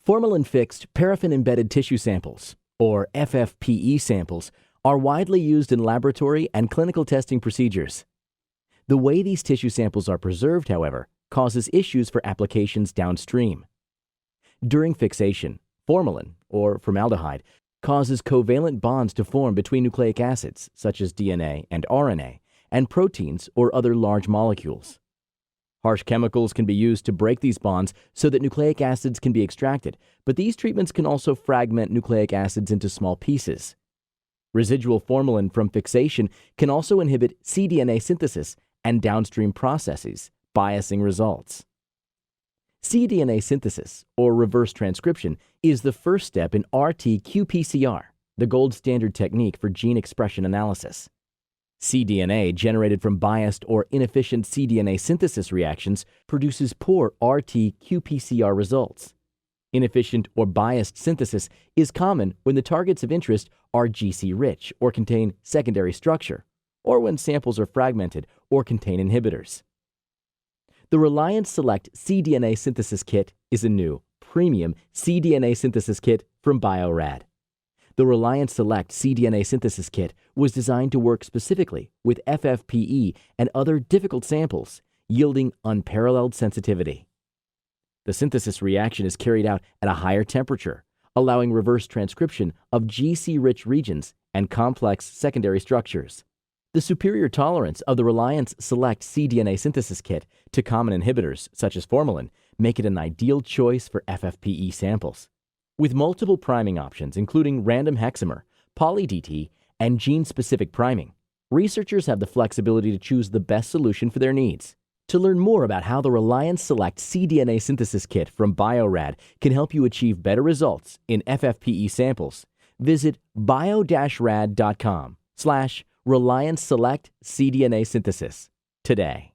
Formalin-fixed paraffin-embedded tissue samples, or FFPE samples, are widely used in laboratory and clinical testing procedures. The way these tissue samples are preserved, however, causes issues for applications downstream. During fixation, formalin, or formaldehyde, causes covalent bonds to form between nucleic acids, such as DNA and RNA, and proteins or other large molecules. Harsh chemicals can be used to break these bonds so that nucleic acids can be extracted, but these treatments can also fragment nucleic acids into small pieces. Residual formalin from fixation can also inhibit cDNA synthesis and downstream processes, biasing results. cDNA synthesis, or reverse transcription, is the first step in rt-qpcr, the gold standard technique for gene expression analysis. cDNA generated from biased or inefficient cDNA synthesis reactions produces poor rt-qpcr results. Inefficient or biased synthesis is common when the targets of interest are GC-rich or contain secondary structure, or when samples are fragmented or contain inhibitors. The Reliance Select cDNA Synthesis Kit is a new, premium cDNA synthesis kit from Bio-Rad. The Reliance Select cDNA Synthesis Kit was designed to work specifically with FFPE and other difficult samples, yielding unparalleled sensitivity. The synthesis reaction is carried out at a higher temperature, allowing reverse transcription of GC-rich regions and complex secondary structures. The superior tolerance of the Reliance Select cDNA Synthesis Kit to common inhibitors, such as formalin, make it an ideal choice for FFPE samples. With multiple priming options, including random hexamer, poly-DT, and gene-specific priming, researchers have the flexibility to choose the best solution for their needs. To learn more about how the Reliance Select cDNA Synthesis Kit from Bio-Rad can help you achieve better results in FFPE samples, visit bio-rad.com/Reliance Select cDNA Synthesis today.